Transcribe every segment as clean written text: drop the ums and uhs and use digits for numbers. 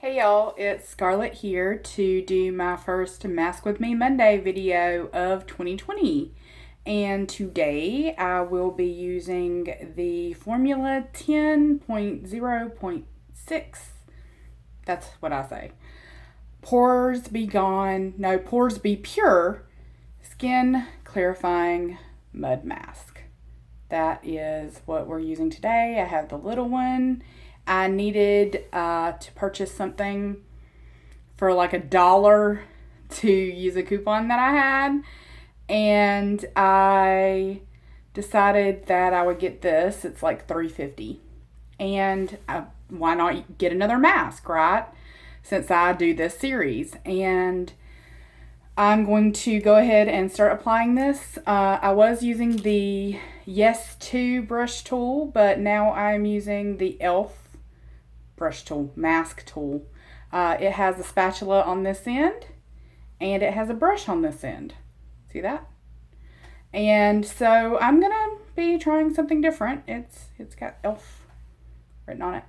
Hey y'all, it's Scarlett here to do my first Mask With Me Monday video of 2020. And today I will be using the Formula 10.0.6. That's what I say. Pores Be Gone, no, Pores Be Pure Skin Clarifying Mud Mask. That is what we're using today. I have the little one. I needed to purchase something for like $1 to use a coupon that I had, and I decided that I would get this. It's like $3.50, and why not get another mask, right? Since I do this series, and I'm going to go ahead and start applying this. I was using the Yes 2 brush tool, but now I'm using the e.l.f. brush tool, mask tool. It has a spatula on this end, and it has a brush on this end. See that? And so I'm gonna be trying something different. It's got e.l.f. written on it,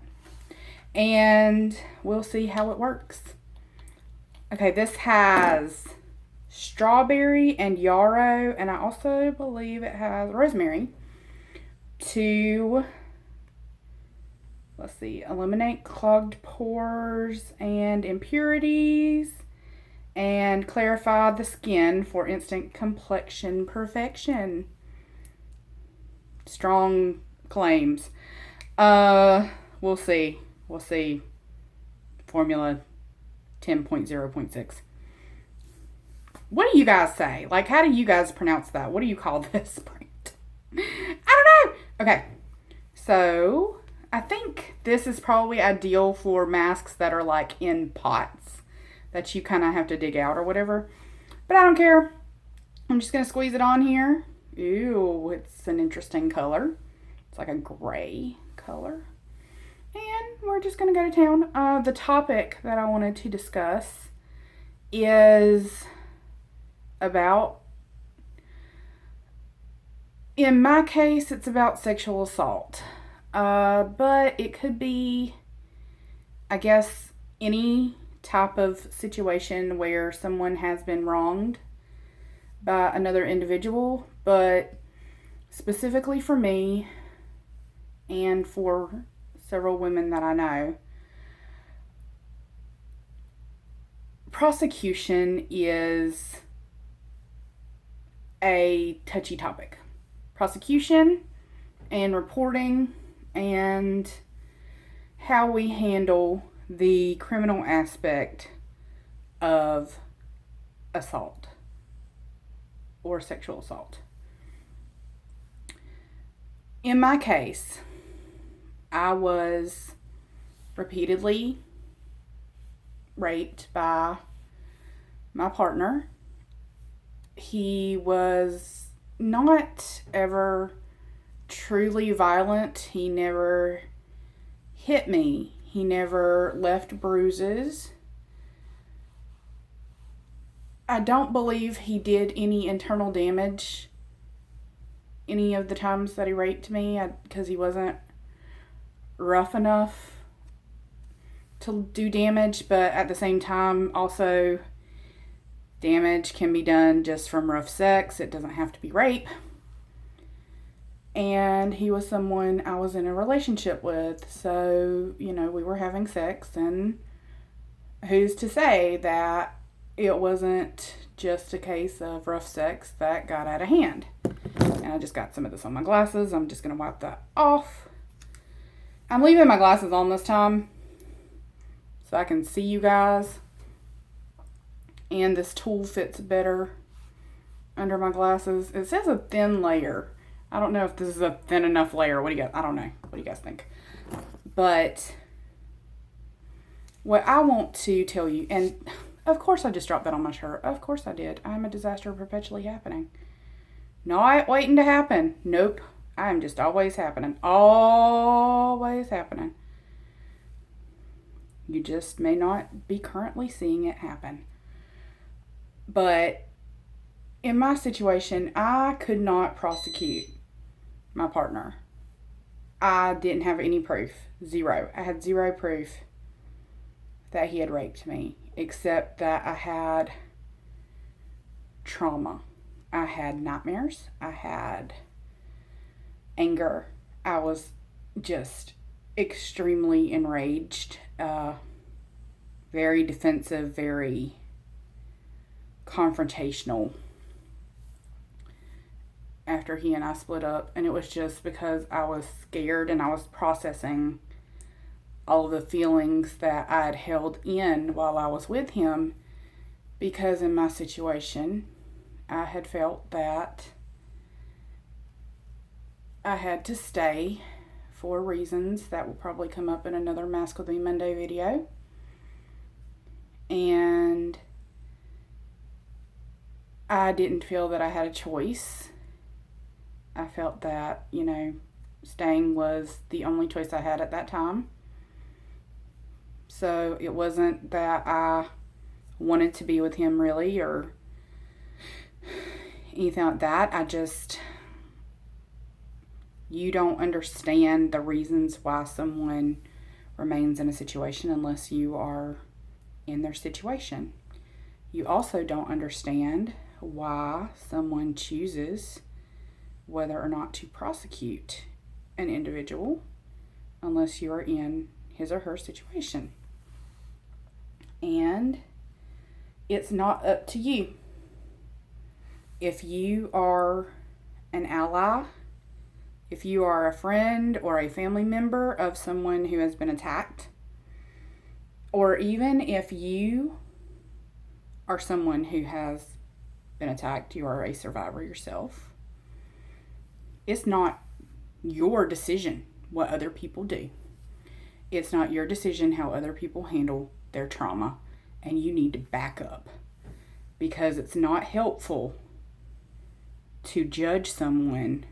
and we'll see how it works. Okay, this has strawberry and yarrow, and I also believe it has rosemary to, let's see, eliminate clogged pores and impurities and clarify the skin for instant complexion perfection. Strong claims. We'll see. We'll see. Formula 10.0.6. What do you guys say? Like, how do you guys pronounce that? What do you call this brand? I don't know. Okay. So I think this is probably ideal for masks that are like in pots that you kind of have to dig out or whatever. But I don't care. I'm just going to squeeze it on here. Ew, it's an interesting color. It's like a gray color. And we're just going to go to town. The topic that I wanted to discuss is about, in my case, it's about sexual assault. But it could be, I guess, any type of situation where someone has been wronged by another individual. But specifically for me and for several women that I know, prosecution is a touchy topic. Prosecution and reporting and how we handle the criminal aspect of assault or sexual assault. In my case, I was repeatedly raped by my partner. He was not ever truly violent. He never hit me. He never left bruises. I don't believe he did any internal damage any of the times that he raped me, because he wasn't rough enough to do damage. But at the same time, also, damage can be done just from rough sex. It doesn't have to be rape. And he was someone I was in a relationship with. So, we were having sex, and who's to say that it wasn't just a case of rough sex that got out of hand. And I just got some of this on my glasses. I'm just going to wipe that off. I'm leaving my glasses on this time so I can see you guys. And this tool fits better under my glasses. It says a thin layer. I don't know if this is a thin enough layer. What do you guys, I don't know. What do you guys think? But what I want to tell you, and of course I just dropped that on my shirt. Of course I did. I'm a disaster perpetually happening. Not waiting to happen. Nope. I am just always happening. Always happening. You just may not be currently seeing it happen. But in my situation, I could not prosecute my partner. I didn't have any proof. Zero. I had zero proof that he had raped me, except that I had trauma. I had nightmares. I had anger. I was just extremely enraged, very defensive, very confrontational after he and I split up. And it was just because I was scared and I was processing all of the feelings that I had held in while I was with him, because in my situation I had felt that I had to stay for reasons that will probably come up in another Mask With Me Monday video. And I didn't feel that I had a choice. I felt that, staying was the only choice I had at that time. So it wasn't that I wanted to be with him really or anything like that. You don't understand the reasons why someone remains in a situation unless you are in their situation. You also don't understand why someone chooses whether or not to prosecute an individual unless you are in his or her situation. And it's not up to you. If you are an ally, if you are a friend or a family member of someone who has been attacked, or even if you are someone who has been attacked, you are a survivor yourself, it's not your decision what other people do. It's not your decision how other people handle their trauma, and you need to back up, because it's not helpful to judge someone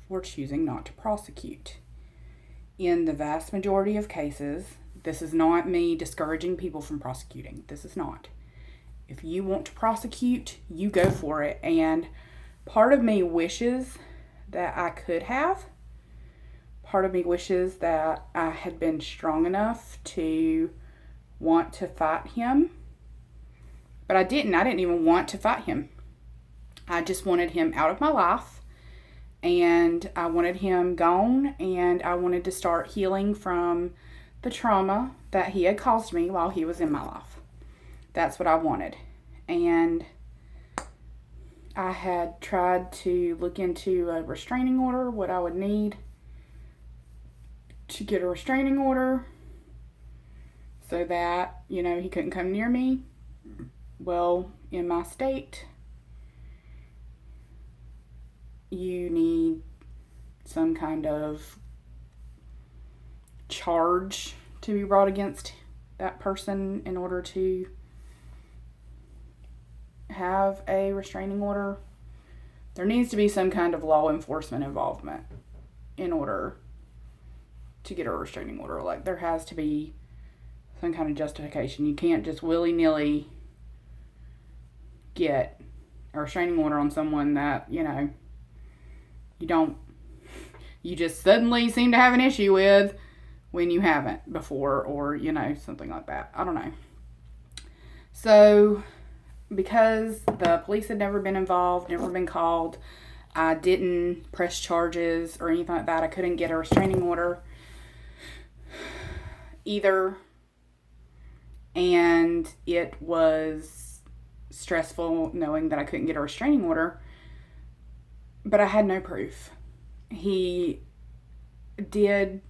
for choosing not to prosecute. In the vast majority of cases, this is not me discouraging people from prosecuting. This is not. If you want to prosecute, you go for it. And part of me wishes that I could have. Part of me wishes that I had been strong enough to want to fight him. But I didn't. I didn't even want to fight him. I just wanted him out of my life. And I wanted him gone. And I wanted to start healing from the trauma that he had caused me while he was in my life. That's what I wanted. And I had tried to look into a restraining order, what I would need to get a restraining order so that, he couldn't come near me. Well, in my state, you need some kind of charge to be brought against that person in order to have a restraining order. There needs to be some kind of law enforcement involvement in order to get a restraining order. Like, there has to be some kind of justification. You can't just willy-nilly get a restraining order on someone that, you just suddenly seem to have an issue with when you haven't before, or, something like that. I don't know. So, because the police had never been involved, never been called, I didn't press charges or anything like that. I couldn't get a restraining order either. And it was stressful knowing that I couldn't get a restraining order. But I had no proof. He did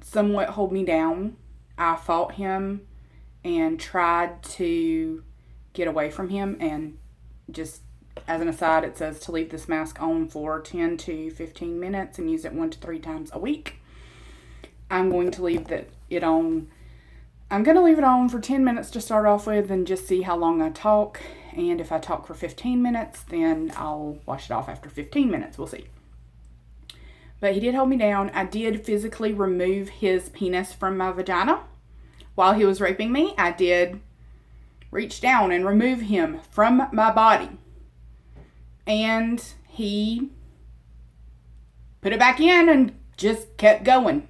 somewhat hold me down. I fought him and tried to get away from him. And just as an aside, it says to leave this mask on for 10 to 15 minutes and use it 1 to 3 times a week. I'm going to leave it on. I'm going to leave it on for 10 minutes to start off with and just see how long I talk. And if I talk for 15 minutes, then I'll wash it off after 15 minutes. We'll see. But he did hold me down. I did physically remove his penis from my vagina while he was raping me. I did reach down and remove him from my body. And he put it back in and just kept going.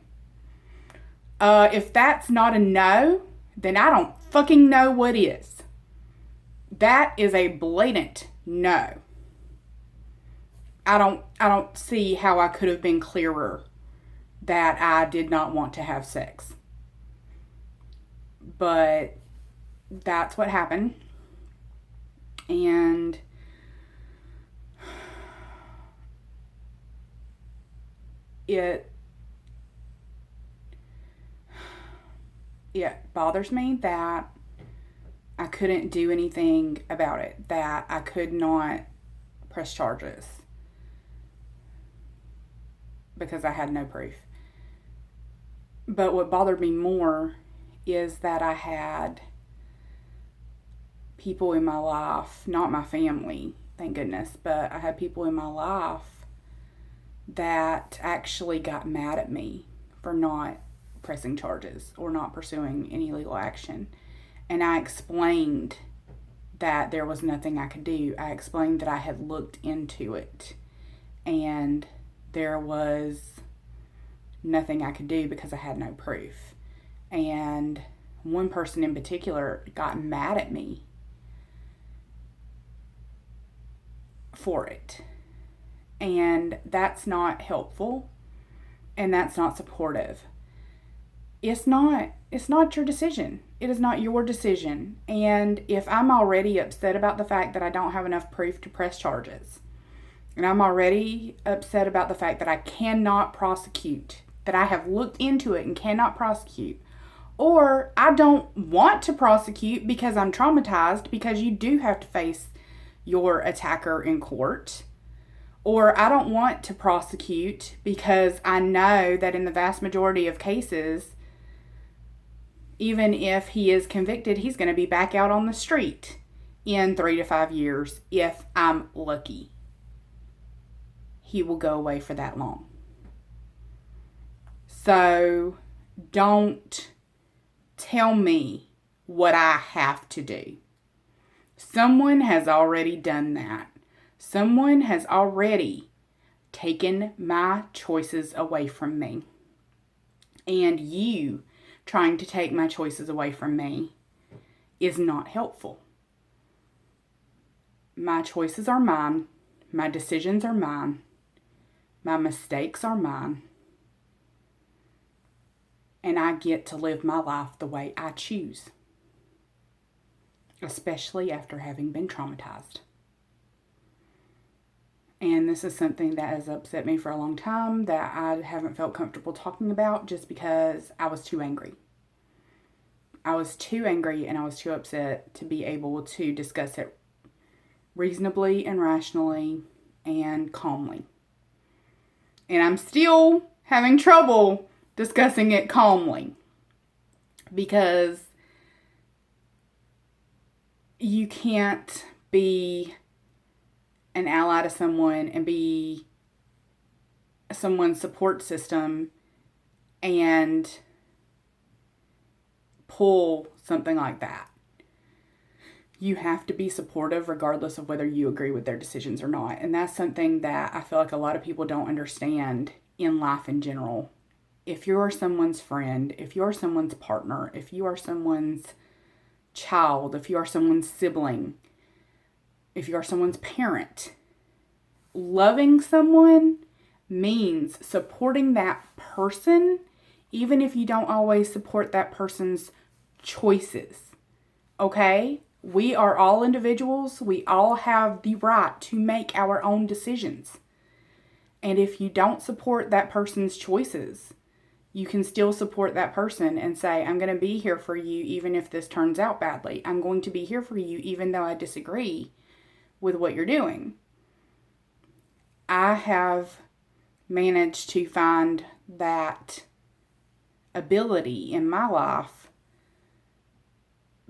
If that's not a no, then I don't fucking know what is. That is a blatant no. I don't see how I could have been clearer that I did not want to have sex. But that's what happened. And it bothers me that I couldn't do anything about it, that I could not press charges because I had no proof. But what bothered me more is that I had people in my life, not my family, thank goodness, but I had people in my life that actually got mad at me for not pressing charges or not pursuing any legal action. And I explained that there was nothing I could do. I explained that I had looked into it and there was nothing I could do because I had no proof. And one person in particular got mad at me for it. And that's not helpful and that's not supportive. It's not your decision. It is not your decision. And if I'm already upset about the fact that I don't have enough proof to press charges, and I'm already upset about the fact that I cannot prosecute, that I have looked into it and cannot prosecute, or I don't want to prosecute because I'm traumatized, because you do have to face your attacker in court, or I don't want to prosecute because I know that in the vast majority of cases, even if he is convicted, he's going to be back out on the street in 3 to 5 years if I'm lucky. He will go away for that long. So don't tell me what I have to do. Someone has already done that. Someone has already taken my choices away from me. And you trying to take my choices away from me is not helpful. My choices are mine. My decisions are mine. My mistakes are mine. And I get to live my life the way I choose. Especially after having been traumatized. And this is something that has upset me for a long time that I haven't felt comfortable talking about just because I was too angry. I was too angry and I was too upset to be able to discuss it reasonably and rationally and calmly. And I'm still having trouble discussing it calmly because you can't be an ally to someone and be someone's support system and pull something like that. You have to be supportive regardless of whether you agree with their decisions or not. And that's something that I feel like a lot of people don't understand in life in general. If you're someone's friend, if you're someone's partner, if you are someone's child, if you are someone's sibling, if you are someone's parent, loving someone means supporting that person, even if you don't always support that person's choices. Okay? We are all individuals. We all have the right to make our own decisions. And if you don't support that person's choices, you can still support that person and say, I'm going to be here for you even if this turns out badly. I'm going to be here for you even though I disagree with what you're doing. I have managed to find that ability in my life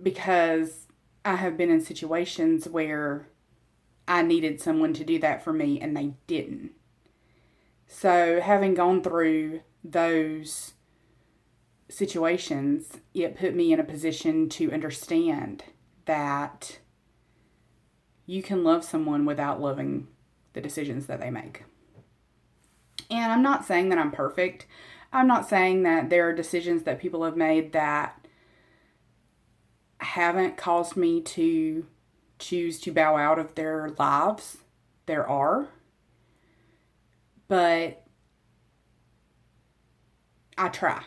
because I have been in situations where I needed someone to do that for me and they didn't. So having gone through those situations, it put me in a position to understand that you can love someone without loving the decisions that they make. And I'm not saying that I'm perfect. I'm not saying that there are decisions that people have made that haven't caused me to choose to bow out of their lives. There are. But I try.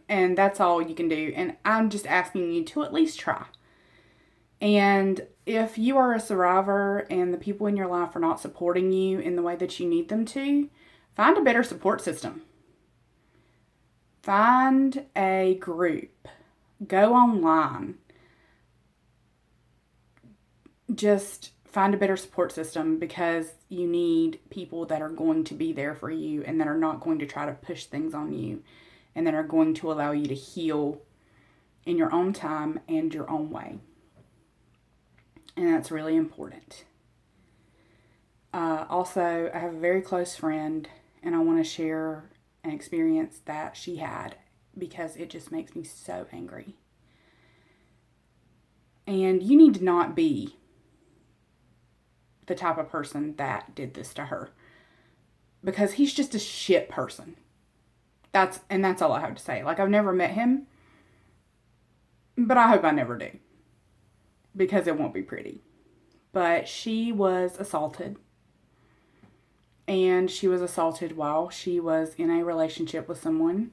And that's all you can do. And I'm just asking you to at least try. And if you are a survivor and the people in your life are not supporting you in the way that you need them to, find a better support system. Find a group. Go online. Just find a better support system, because you need people that are going to be there for you and that are not going to try to push things on you and that are going to allow you to heal in your own time and your own way. And that's really important. Also, I have a very close friend, and I want to share an experience that she had, because it just makes me so angry. And you need to not be the type of person that did this to her, because he's just a shit person. That's all I have to say. Like, I've never met him, but I hope I never do, because it won't be pretty. But she was assaulted, and she was assaulted while she was in a relationship with someone,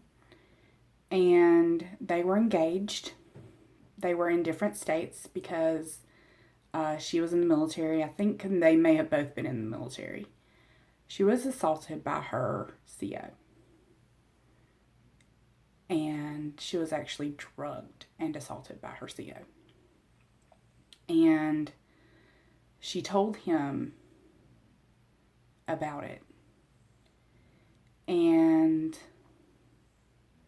and they were engaged. They were in different states because she was in the military. I think they may have both been in the military. She was assaulted by her CO. And she was actually drugged and assaulted by her CO. And she told him about it. And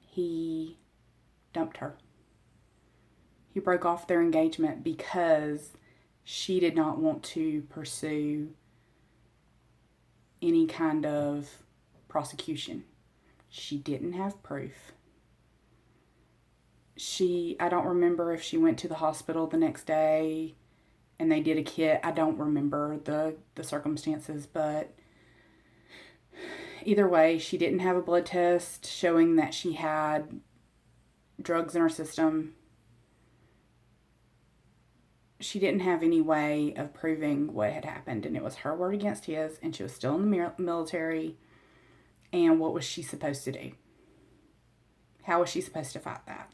he dumped her. He broke off their engagement because she did not want to pursue any kind of prosecution. She didn't have proof. I don't remember if she went to the hospital the next day and they did a kit. I don't remember the circumstances, but either way, she didn't have a blood test showing that she had drugs in her system. She didn't have any way of proving what had happened, and it was her word against his, and she was still in the military, and what was she supposed to do? How was she supposed to fight that?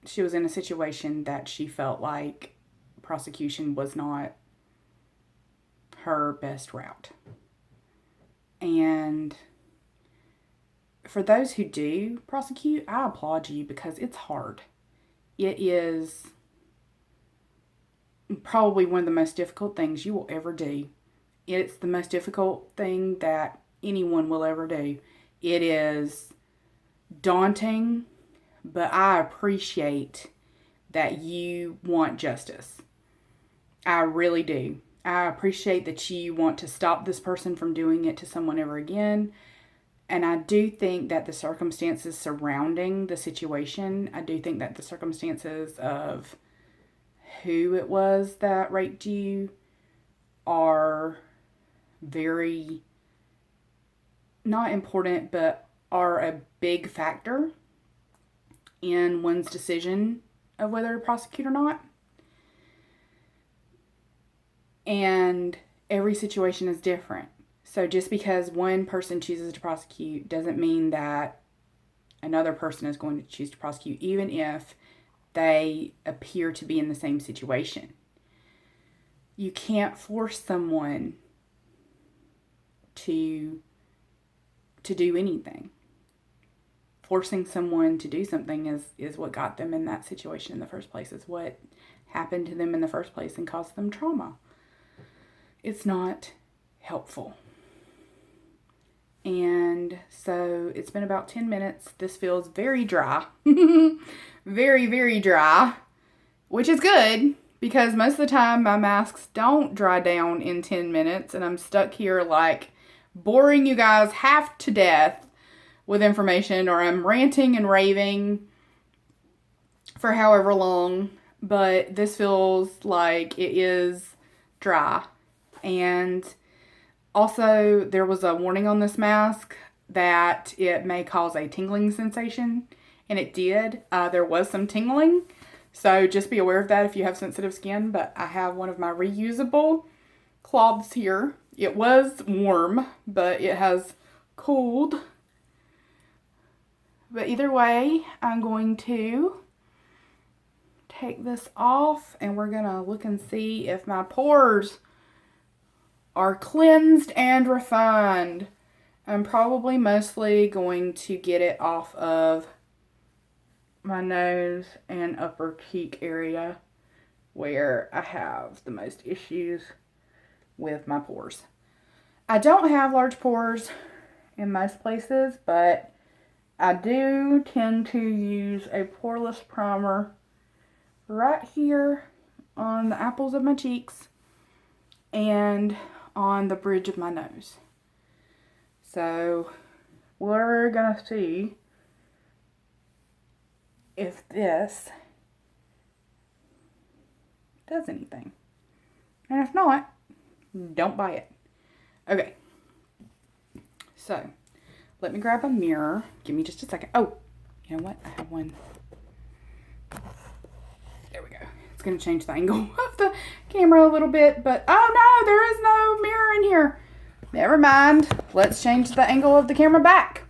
She was in a situation that she felt like prosecution was not her best route. And for those who do prosecute, I applaud you, because it's hard. It is probably one of the most difficult things you will ever do. It's the most difficult thing that anyone will ever do. It is daunting, but I appreciate that you want justice. I really do. I appreciate that you want to stop this person from doing it to someone ever again. And I do think that the circumstances surrounding the situation, I do think that the circumstances of who it was that raped you are very, not important, but are a big factor in one's decision of whether to prosecute or not. And every situation is different. So just because one person chooses to prosecute doesn't mean that another person is going to choose to prosecute, even if they appear to be in the same situation. You can't force someone to do anything. Forcing someone to do something is what got them in that situation in the first place, is what happened to them in the first place and caused them trauma. It's not helpful. And so it's been about 10 minutes. This feels very dry. Very, very dry. Which is good, because most of the time my masks don't dry down in 10 minutes. And I'm stuck here like boring you guys half to death with information. Or I'm ranting and raving for however long. But this feels like it is dry. And also, there was a warning on this mask that it may cause a tingling sensation, and it did. There was some tingling, so just be aware of that if you have sensitive skin. But I have one of my reusable cloths here. It was warm, but it has cooled. But either way, I'm going to take this off, and we're going to look and see if my pores are cleansed and refined. I'm probably mostly going to get it off of my nose and upper cheek area where I have the most issues with my pores. I don't have large pores in most places, but I do tend to use a poreless primer right here on the apples of my cheeks and on the bridge of my nose. So we're gonna see if this does anything. And if not, don't buy it. Okay. So let me grab a mirror. Give me just a second. Oh, you know what? I have one. There we go. It's going to change the angle of the camera a little bit, but oh no, there is no mirror in here. Never mind. Let's change the angle of the camera back.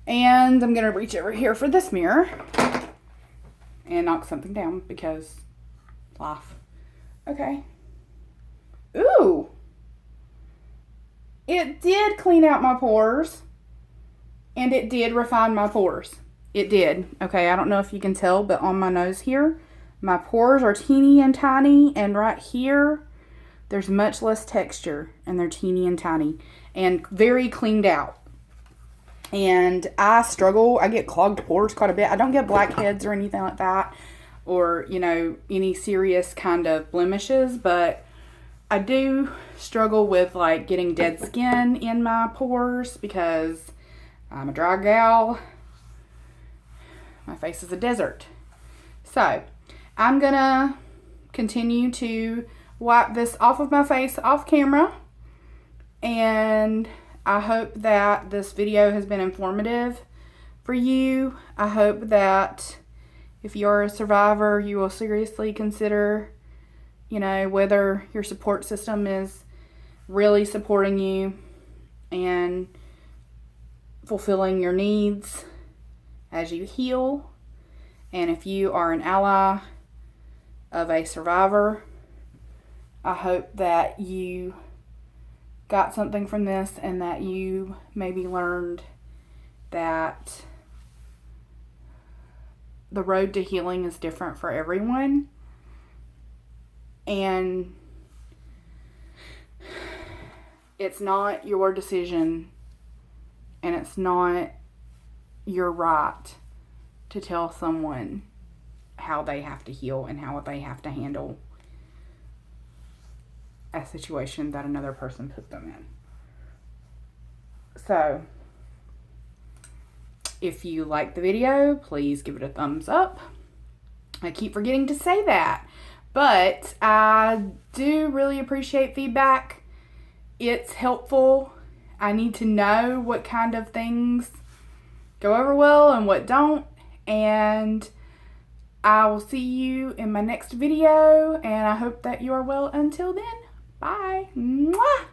And I'm going to reach over here for this mirror and knock something down because life. Okay. Ooh. It did clean out my pores, and it did refine my pores. It did. Okay, I don't know if you can tell, but on my nose here, my pores are teeny and tiny, and right here, there's much less texture, and they're teeny and tiny, and very cleaned out. And I struggle. I get clogged pores quite a bit. I don't get blackheads or anything like that, or, you know, any serious kind of blemishes, but I do struggle with like getting dead skin in my pores because I'm a dry gal. My face is a desert. So I'm gonna continue to wipe this off of my face off camera, and I hope that this video has been informative for you. I hope that if you're a survivor, you will seriously consider, you know, whether your support system is really supporting you and fulfilling your needs as you heal. And if you are an ally of a survivor, I hope that you got something from this and that you maybe learned that the road to healing is different for everyone. And it's not your decision, and it's not your right to tell someone how they have to heal and how they have to handle a situation that another person put them in. So, if you like the video, please give it a thumbs up. I keep forgetting to say that, but I do really appreciate feedback. It's helpful. I need to know what kind of things go over well and what don't. And I will see you in my next video, and I hope that you are well until then. Bye. Mwah!